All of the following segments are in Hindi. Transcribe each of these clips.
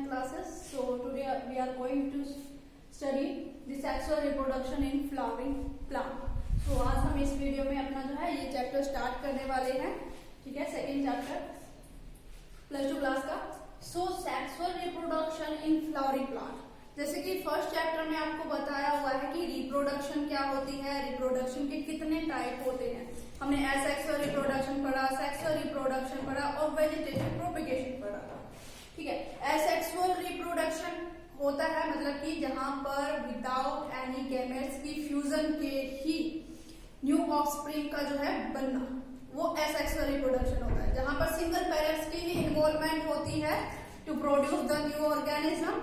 online classes. So today we are going to study the sexual reproduction in flowering plant. So आज हम इस वीडियो में अपना जो है ये चैप्टर स्टार्ट करने वाले हैं, ठीक है, सेकेंड चैप्टर +2 क्लास का. सो sexual reproduction in flowering plant. जैसे कि फर्स्ट चैप्टर में आपको बताया हुआ है कि रिप्रोडक्शन क्या होती है, रिप्रोडक्शन के कितने टाइप होते हैं. हमने एसेक्सुअल रिप्रोडक्शन पढ़ा, सेक्सुअल रिप्रोडक्शन पढ़ा और वेजिटेटिव प्रोपेगेशन पढ़ा था, ठीक है. एसेक्सुअल रिप्रोडक्शन होता है मतलब कि जहां पर विदाउट एनी गैमेट्स की फ्यूजन के ही न्यू ऑफस्प्रिंग का जो है बनना, वो एसेक्सुअल रिप्रोडक्शन होता है. जहां पर सिंगल पेरेंट्स की ही इन्वॉल्वमेंट होती है to produce the new organism.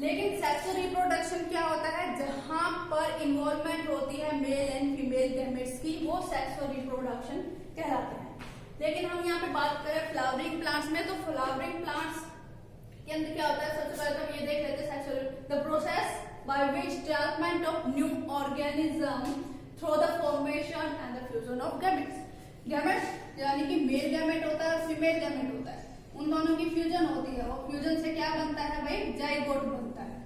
लेकिन सेक्सुअल रिप्रोडक्शन क्या होता है, जहां पर इन्वॉल्वमेंट होती है मेल एंड फीमेल गैमेट्स की, वो सेक्सुअल रिप्रोडक्शन कहलाते हैं. लेकिन हम यहाँ पे बात करें फ्लावरिंग प्लांट्स में, तो फ्लावरिंग प्लांट्स के अंदर क्या होता है, सबसे पहले तो हम ये देख लेते हैं sexual the process by which development of new organism through the formation and the fusion of gametes. Gametes यानी कि मेल गैमेट होता है और फीमेल गैमेट होता है, उन दोनों की फ्यूजन होती है और फ्यूजन से क्या बनता है भाई, जाइगोट बनता है.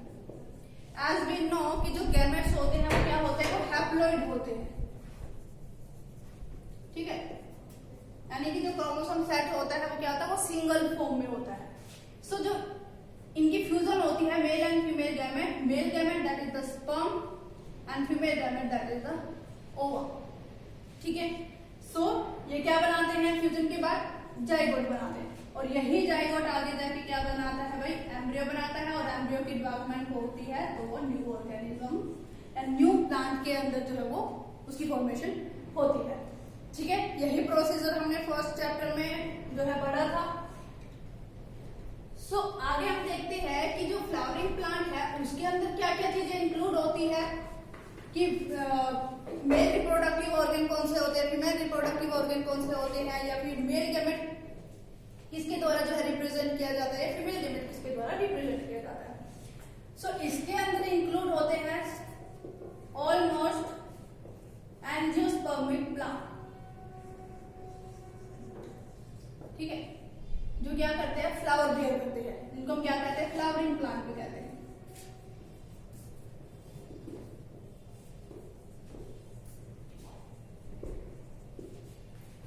एज वी नो कि जो गैमेट्स होते हैं वो क्या होते हैं, वो हैप्लॉइड होते हैं, ठीक है. यानी कि जो क्रोमोसोम सेट होता है वो क्या होता है, वो सिंगल फॉर्म में होता है. सो जो इनकी फ्यूजन होती है mail and female gamete, male gamete that is the sperm and female gamete that is the ओवा, ठीक है. सो ये क्या बनाते हैं, फ्यूजन के बाद जाइगोट बनाते हैं और यही जाइगोट आगे जाके क्या बनाता है भाई, एम्ब्रियो बनाता है और एम्ब्रियो की डेवलपमेंट होती है तो वो new organism and new plant के अंदर जो है वो उसकी फॉर्मेशन होती है, ठीक है. यही प्रोसीजर हमने फर्स्ट चैप्टर में जो है पढ़ा था. सो आगे हम देखते हैं कि जो फ्लावरिंग प्लांट है उसके अंदर क्या क्या चीजें इंक्लूड होती है कि मेल रिप्रोडक्टिव ऑर्गन कौन से होते हैं, फीमेल रिप्रोडक्टिव ऑर्गन कौन से होते हैं, या फिर मेल गैमेट किसके द्वारा जो है रिप्रेजेंट किया जाता है, फीमेल गैमेट किसके द्वारा रिप्रेजेंट किया जाता है. सो इसके अंदर इंक्लूड होते हैं ऑलमोस्ट एंजियोस्पर्मिक प्लांट, ठीक है, जो क्या करते हैं, फ्लावर बेयर करते हैं. इनको हम क्या कहते हैं, फ्लावरिंग प्लांट भी कहते हैं.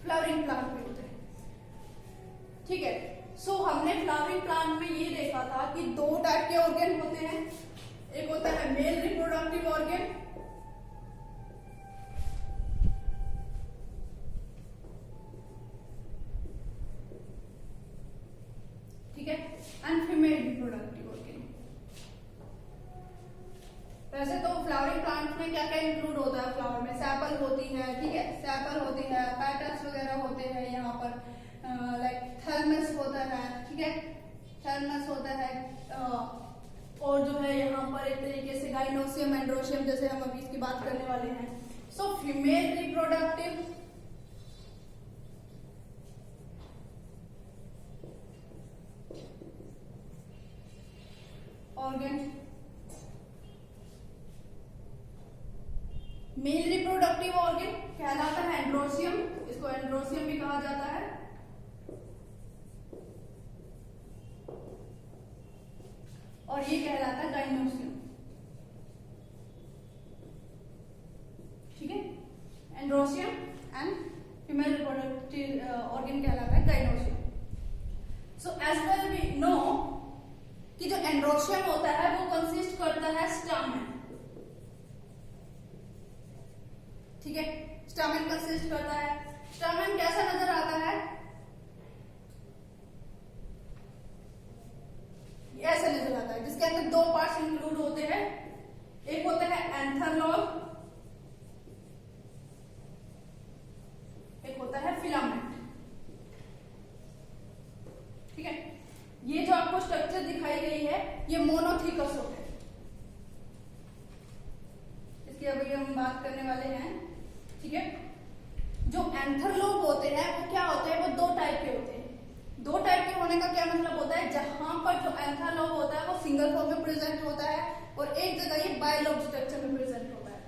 फ्लावरिंग प्लांट भी होते हैं, ठीक है. सो हमने फ्लावरिंग प्लांट में ये देखा था कि दो टाइप के ऑर्गन होते हैं. एक होता है मेल रिप्रोडक्टिव ऑर्गन, ठीक है, एंड फीमेल रिप्रोडक्टिव ऑर्गन. वैसे तो फ्लावरिंग प्लांट में क्या क्या इंक्लूड होता है, फ्लावर में सेपल होती है, ठीक है, सेपल होती है, पेटल्स वगैरह होते हैं, यहाँ पर लाइक थैलमस होता है, ठीक है, थैलमस होता है, और जो है यहाँ पर एक तरीके से गाइनोसियम एंड्रोसियम, जैसे हम अभी इसकी बात करने वाले हैं. So female reproductive organ, male reproductive organ कहलाता है एंड्रोसियम, इसको एंड्रोसियम भी कहा जाता है, और ये कहलाता है गाइनोसियम, ठीक है. Androecium and female reproductive organ कहलाता है gynoecium. So as well we know कि जो एंड्रोसियम होता है वो कंसिस्ट करता है स्टामेन, ठीक है, स्टामेन कंसिस्ट करता है. स्टामेन कैसा नजर आता है, ऐसा नजर आता है, जिसके अंदर दो पार्ट्स इंक्लूड होते हैं. एक होता है एंथर लॉब, एक होता है फिलामेंट, ठीक है. ये जो आपको स्ट्रक्चर दिखाई गई है ये मोनोथिकस होते हैं, इसकी अभी हम बात करने वाले हैं, ठीक है. जो एंथर लोब होते हैं वो क्या होते हैं, वो दो टाइप के होते हैं. दो टाइप के होने का क्या मतलब होता है, जहां पर जो एंथर लोब होता है वो सिंगल फॉर्म में प्रेजेंट होता है और एक जगह ये बाइलोब स्ट्रक्चर में प्रेजेंट होता है.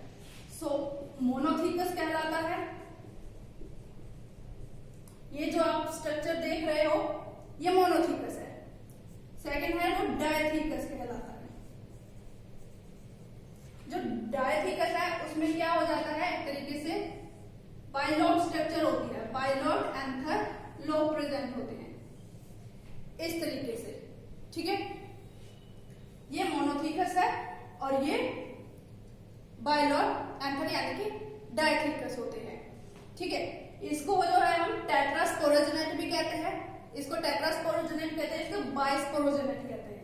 सो मोनोथिकस कहलाता है. ये जो आप स्ट्रक्चर देख रहे हो ये मोनोथिकस है. सेकंड है वो प्रेजेंट होते हैं इस तरीके से, ठीक है। ये मोनोथीकस है और ये बाइलॉट एंथर यानी कि डाइथीकस होते हैं, ठीक है। इसको जो है हम टेट्रास्पोरोजेनेट भी कहते हैं, इसको टेट्रास्पोरोजेनेट कहते हैं, इसको बाइस्पोरोजेनेट कहते हैं,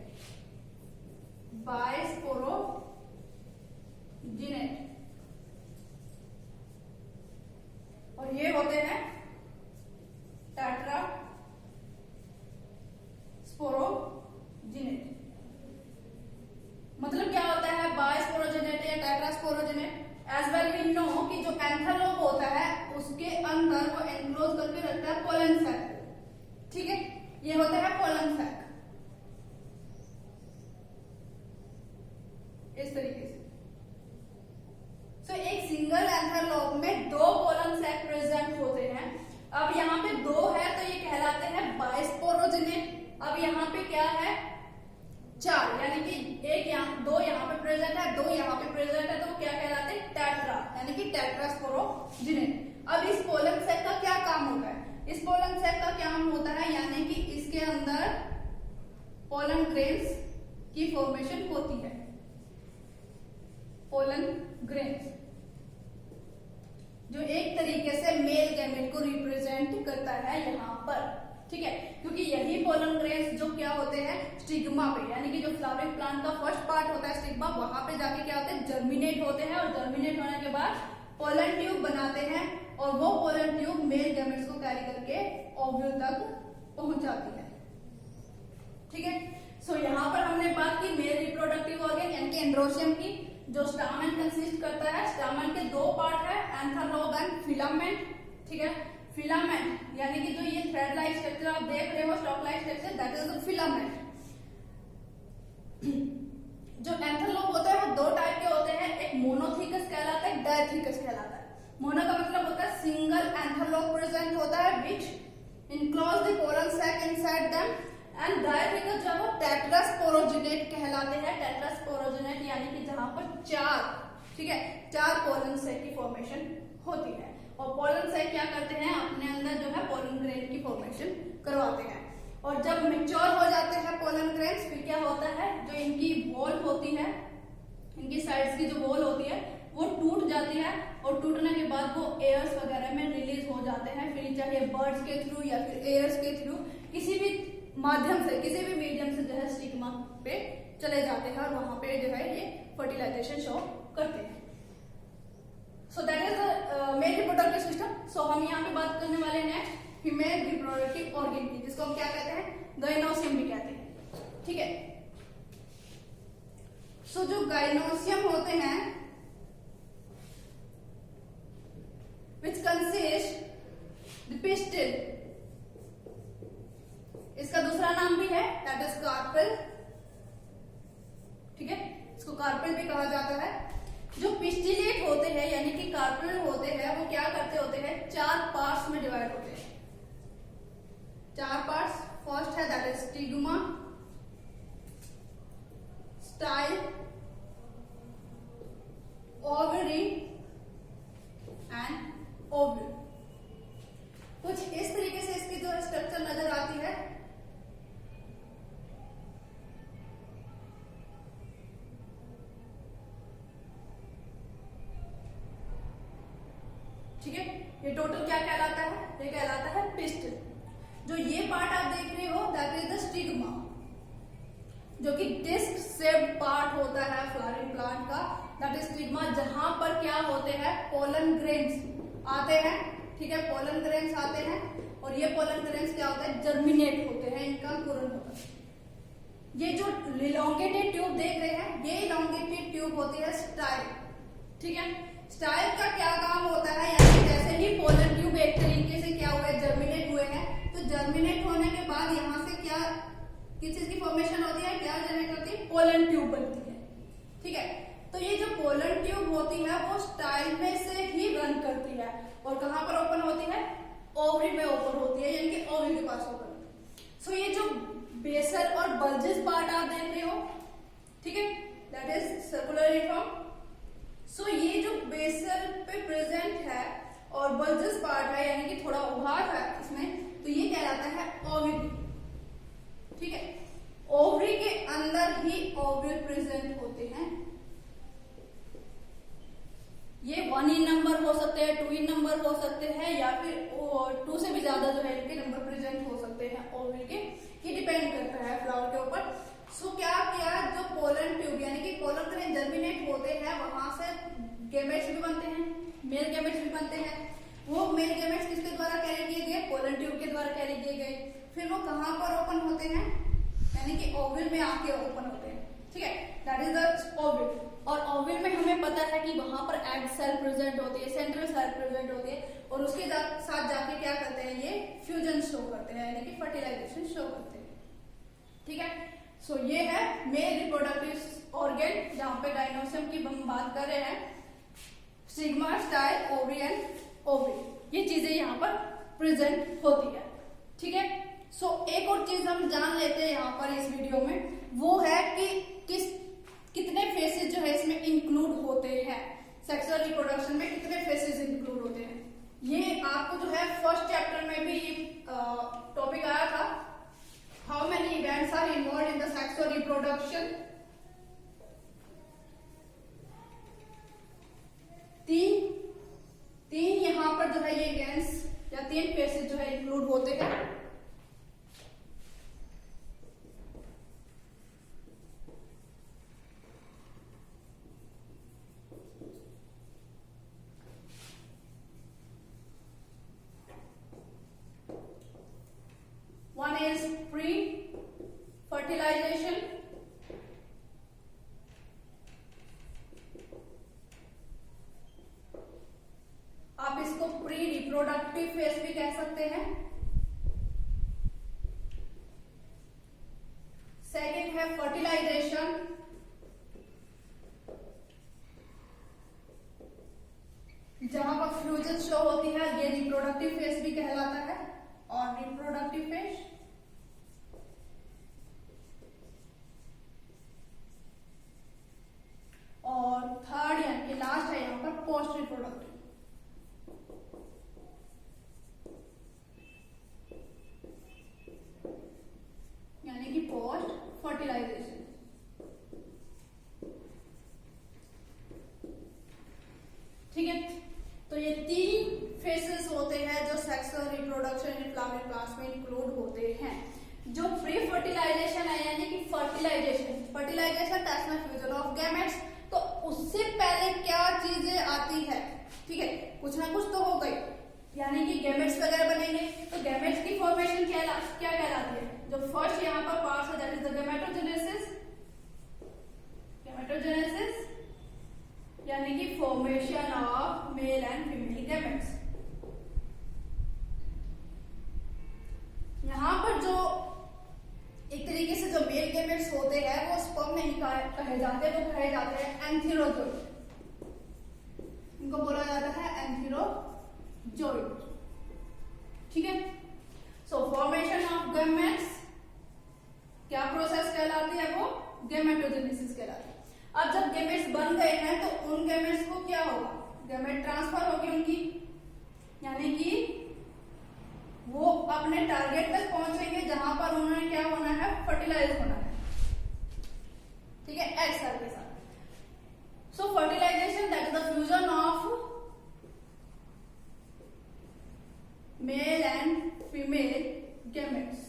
बाइस्पोरोजेनेट। और ये होते हैं टेट्रास्पोरोजेनेट। मतलब क्या होता है बाइस्पोरोजेनेट या टेट्रास्पोरोजेनेट? एज वेल वी नो कि जो एंथर होता है उसके अंदर वो एनक्लोज करके रखता है पोलन सैक, ठीक है। ये होता है पोलन सैक इस तरीके से। सो एक सिंगल एंथरलॉप में 2 पोलन सैक प्रेजेंट होते हैं। अब यहाँ पे 2 है तो ये कहलाते हैं बाइस्पोरोजेनेट। अब यहाँ पे क्या है 4, यानी कि 2 यहाँ पे प्रेजेंट है, 2 यहाँ पे प्रेजेंट है, तो क्या कहलाते हैं टेट्रा, यानी कि टेट्रास्पोरोजेनेट। अब इस पोलन सैक का क्या काम होता है? इस पोलन सैक का काम होता है यानी कि इसके अंदर पोलन ग्रेन्स की फॉर्मेशन होती है, पोलन ग्रेन्स, जो एक तरीके से मेल गैमेट को रिप्रेजेंट करता है यहाँ पर, ठीक है। क्योंकि यही पोलन ग्रेन्स जो क्या होते हैं स्टिग्मा पे, यानी कि जो फ्लावरिंग प्लांट का फर्स्ट पार्ट होता है स्टिग्मा, वहां पे जाके क्या होते हैं जर्मिनेट होते हैं, और जर्मिनेट होने के बाद पोलन ट्यूब बनाते हैं, और वो पोलन ट्यूब मेल गैमेट्स को कैरी करके ओव्यूल तक पहुंच जाती है, ठीक है। सो यहाँ पर हमने बात की मेल रिप्रोडक्टिव ऑर्गन यानी कि एंड्रोशियम की, जो स्टामेन कंसिस्ट करता है। स्टामेन के 2 पार्ट है, एंथरलॉब एंड फिलामेंट, ठीक है। फिलामेंट यानी कि जो ये थ्रेड लाइक स्ट्रक्चर आप देख रहे हो, stock like structure, that is the filament. जो एंथरलॉब होता है वो 2 टाइप के होते हैं, एक मोनोथीकस कहलाता है, डायथीकस कहलाता है। मोनो का मतलब होता है सिंगल एंथरलॉब प्रेजेंट होता है which enclose the pollen sac inside them, and dithecous जो है टेट्रास्पोरोजेनेट कहलाते हैं। टेट्रास्पोरोजेनेट यानी कि जहां पर 4, ठीक है, 4 पोलन सैक की फॉर्मेशन होती है। और पोलन सैक क्या करते हैं अपने अंदर जो है पोलन ग्रेन की फॉर्मेशन करवाते हैं। और जब मैच्योर हो जाते हैं पोलन ग्रेन्स, फिर क्या होता है जो इनकी वॉल होती है, इनकी साइड्स की जो वॉल होती है वो टूट जाती है, और टूटने के बाद वो एयर्स वगैरह में रिलीज हो जाते हैं, फिर चाहे बर्ड्स के थ्रू या फिर एयर्स के थ्रू, किसी भी माध्यम से, किसी भी मीडियम से जो है स्टिग्मा पे चले जाते हैं, और वहां पे जो है ये फर्टिलाइजेशन शो करते हैं। So that is the male reproductive system. So हम यहाँ पे बात करने वाले हैं नेक्स्ट फीमेल रिप्रोडक्टिव ऑर्गन की, जिसको हम क्या कहते हैं गाइनोसियम भी कहते हैं, ठीक है। सो जो गाइनोसियम होते हैं विच कंसिस्ट द पिस्टिल, इसका दूसरा नाम भी है दैट इज कार्पेल, ठीक है, इसको कार्पेल भी कहा जाता है। जो पिस्टिलेट होते हैं यानी कि कार्पेल होते हैं, वो क्या करते होते हैं 4 पार्ट्स में डिवाइड होते हैं, 4 पार्ट्स। फर्स्ट है that is stigma, style, ovary and ovule. कुछ इस तरीके से इसकी जो स्ट्रक्चर नजर आती है। ठीक है, ये टोटल क्या कहलाता है? ये कहलाता है पिस्टिल। जो ये पार्ट आप देख रहे हो दैट इज द स्टिग्मा, जो कि डिस्क शेप्ड पार्ट होता है फ्लावरिंग प्लांट का, दैट इज स्टिग्मा, जहां पर क्या होते हैं पोलन ग्रेन्स आते हैं, ठीक है, पोलन ग्रेन्स आते हैं, और ये पोलन ग्रेन्स क्या होता है जर्मिनेट होते हैं, इनका अंकुरण होता है। ये जो इलोंगेटेड ट्यूब देख रहे हैं, ये इलोंगेटेड ट्यूब होती है स्टाइल, ठीक है। स्टाइल का क्या काम होता है, यानी जैसे ही पोलन ट्यूब एक तरीके से क्या हुए जर्मिनेट हुए हैं, तो जर्मिनेट होने के बाद यहाँ से क्या किस चीज की फॉर्मेशन होती है, क्या जनरेट होती है, पोलन ट्यूब बनती है, ठीक है। तो ये जो पोलन ट्यूब होती है वो स्टाइल में से ही रन करती है, और कहाँ पर ओपन होती है, ओवरी में ओपन होती है, यानी कि ओवरी के पास ओपन। सो ये जो बेसल और बल्जेस पार्ट आप देख रहे हो, ठीक है, दैट इज सर्कुलर फॉर्म। सो ये जो बेसल पे प्रेजेंट है और बल्जेस पार्ट है, यानी कि थोड़ा उभार है इसमें, तो ये कहलाता है ओवरी। ठीक है, ओवरी के अंदर ही ओव्यूल प्रेजेंट होते हैं। ये 1 इन नंबर हो सकते हैं, 2 इन नंबर हो सकते हैं, या फिर 2 से भी ज्यादा जो है इनके नंबर प्रेजेंट हो सकते हैं ओवरी के। ये डिपेंड करता है फ्लावर के ऊपर। सो क्या किया, जो पोलन ट्यूब यानी कि पोलन ग्रेन जर्मिनेट होते हैं वहां से गैमेट्स भी बनते हैं, मेल गैमेट्स भी बनते हैं। वो मेल गैमेट्स किसके द्वारा कैरी किए गए, पोलन ट्यूब के द्वारा कैरी किए गए। फिर वो कहां पर ओपन होते हैं, यानी कि ओवल में आके ओपन होते हैं। ठीक है, दैट इज द ओवल। और ओवल में हमें पता है कि वहां पर एग सेल प्रेजेंट होती है, सेंट्रल सेल प्रेजेंट होती है, और उसके साथ जाके क्या करते हैं, ये फ्यूजन शो करते हैं, यानी कि फर्टिलाइजेशन शो करते हैं। ठीक है, सो ये है मेल रिप्रोडक्टिव ऑर्गन, जहां पे गाइनोसियम की हम बात कर रहे हैं। Sigma, style, ovary and ovary, ये चीजें यहाँ पर प्रेजेंट होती है। ठीक है, सो एक और चीज हम जान लेते हैं यहाँ पर इस वीडियो में, वो है कि कितने फेसेस जो है इसमें इंक्लूड होते हैं। सेक्सुअल रिप्रोडक्शन में कितने फेसेस इंक्लूड होते हैं, ये आपको जो है फर्स्ट चैप्टर में भी टॉपिक आया था। How many events are involved in the sexual reproduction. तीन यहाँ पर जो है ये इवेंट्स या 3 फेसेस जो है इंक्लूड होते हैं। One is pre-fertilization, आप इसको प्री रिप्रोडक्टिव फेज भी कह सकते हैं। सेकेंड है फर्टिलाइजेशन, जहां पर फ्यूजन शो होती है, ये रिप्रोडक्टिव फेज भी कहलाता है। और रिप्रोडक्टिव फेज और थर्ड यानी कि लास्ट है यहाँ पर पोस्ट रिप्रोडक्टिव, यानी कि पोस्ट फर्टिलाइजेशन। ठीक है, तो ये 3 फेसेस होते हैं जो sexual reproduction in flowering plants में इंक्लूड होते हैं। जो प्री फर्टिलाइजेशन है यानी कि fertilization that's the fusion of gametes, तो उससे पहले क्या चीजें आती है। ठीक है, कुछ ना कुछ तो हो गई, यानी कि गैमेट्स वगैरह बनेंगे, तो गैमेट्स की फॉर्मेशन क्या कहलाती है। जो फर्स्ट यहाँ पर पार्ट है दैट इज द गैमेटोजेनेसिस यानी कि formation of male and female gametes. यहाँ पर जो एक तरीके से जो मेल गैमेट्स होते हैं वो स्पर्म नहीं कहे जाते, वो कहे जाते हैं एंथीरोजोइड, इनको बोला जाता है एंथीरोजोइड। ठीक है, सो फॉर्मेशन ऑफ गैमेट्स क्या प्रोसेस कहलाती है, वो गैमेटोजेनेसिस कहलाती है। अब जब गैमेट्स बन गए हैं तो उन गैमेट्स को क्या होगा, गैमेट ट्रांसफर होगी उनकी, यानी कि वो अपने टारगेट तक पहुंचेंगे जहां पर उन्होंने क्या होना है, फर्टिलाइज होना है। ठीक है, एग सेल के साथ। So fertilisation that is the fusion of male and female gametes.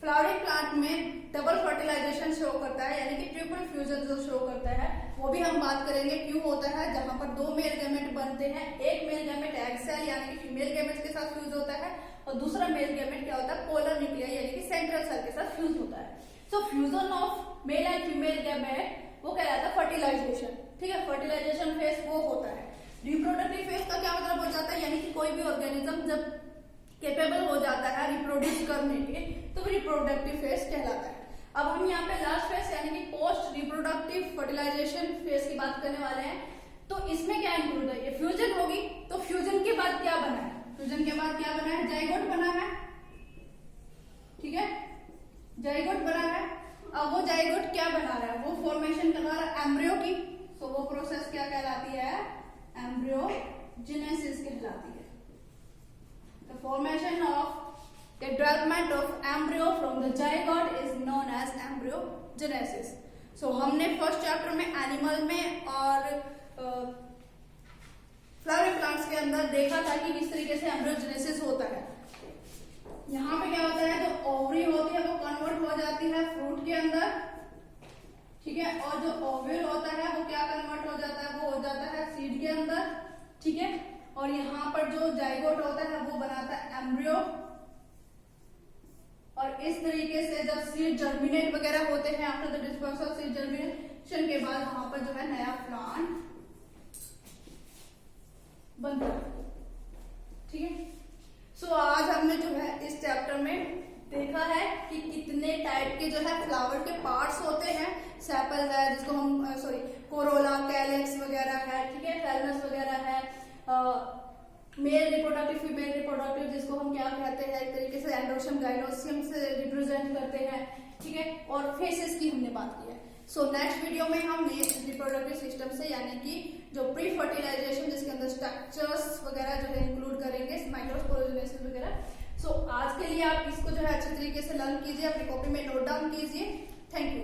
Flowering plant में डबल फर्टिलाइजेशन शो करता है, यानी कि ट्रिपल फ्यूजन जो शो करता है, वो भी हम बात करेंगे क्यों होता है। जहां पर 2 मेल गैमेट बनते हैं, एक मेल गैमेट एग सेल यानी कि फीमेल गैमेट के साथ फ्यूज होता है, और दूसरा मेल गैमेट क्या होता है, पोलर न्यूक्लियर यानी कि सेंट्रल सेल के साथ फ्यूज होता है। So fusion of male and female gamete वो कहलाता है फर्टिलाइजेशन। ठीक है, फर्टिलाइजेशन फेज वो होता है। रिप्रोडक्टिव फेज का क्या मतलब हो जाता है, यानी कि कोई भी ऑर्गेनिज्म जब कैपेबल हो जाता है रिप्रोड्यूस करने के, तो रिप्रोडक्टिव फेज कहलाता है। अब हम यहाँ पे लास्ट फेज यानी कि पोस्ट रिप्रोडक्टिव फर्टिलाइजेशन फेज की बात करने वाले हैं। तो इसमें क्या इंक्लूड है, ये फ्यूजन होगी, तो फ्यूजन के बाद क्या बना है, फ्यूजन के बाद क्या बना है, जाइगोट बना है। ठीक है, जाइगोट बना है। अब वो जाइगोट क्या बना रहा है, वो फॉर्मेशन करवा रहा है एम्ब्रियो की। सो वो प्रोसेस क्या कहलाती है, एम्ब्रियोजेनेसिस। जेनेसिस कहलाती है। The formation of the development of embryo from the zygote is known as embryogenesis. So हमने फर्स्ट चैप्टर में एनिमल में और फ्लावरिंग प्लांट्स के अंदर देखा था कि किस तरीके से एम्ब्रियोजेनेसिस होता है। यहाँ पे क्या होता है, जो ओवरी होती है वो कन्वर्ट हो जाती है फ्रूट के अंदर, ठीक है, और जो ओव्यूल होता है वो क्या कन्वर्ट हो जाता है, वो हो जाता है सीड के अंदर, ठीक है, और यहाँ पर जो जाइगोट होता है वो बनाता है एम्ब्रियो। और इस तरीके से जब सीड जर्मिनेट वगैरह होते हैं, after the dispersal seed germination के बाद वहां पर जो है नया प्लांट बनता है, ठीक है। सो आज हमने जो है इस चैप्टर में देखा है कि कितने टाइप के जो है फ्लावर के पार्ट्स होते हैं। सेपल है जिसको हम कोरोला, कैलिक्स वगैरह है, ठीक है, थैलमस वगैरह है, मेल रिप्रोडक्टिव, फीमेल रिप्रोडक्टिव जिसको हम क्या कहते हैं, एक तरीके से एंड्रोशियम गाइनोसियम से रिप्रेजेंट करते हैं, ठीक है, और फेसेस की हमने बात की है। सो नेक्स्ट वीडियो में हम रिप्रोडक्टिव सिस्टम से यानी कि जो प्री फर्टिलाइजेशन जिसके अंदर स्ट्रक्चर्स वगैरह जो है इंक्लूड करेंगे, माइक्रोस्पोरोजेनेसिस वगैरह। सो आज के लिए आप इसको जो है अच्छे तरीके से लर्न कीजिए, अपनी कॉपी में नोट डाउन कीजिए। Thank you.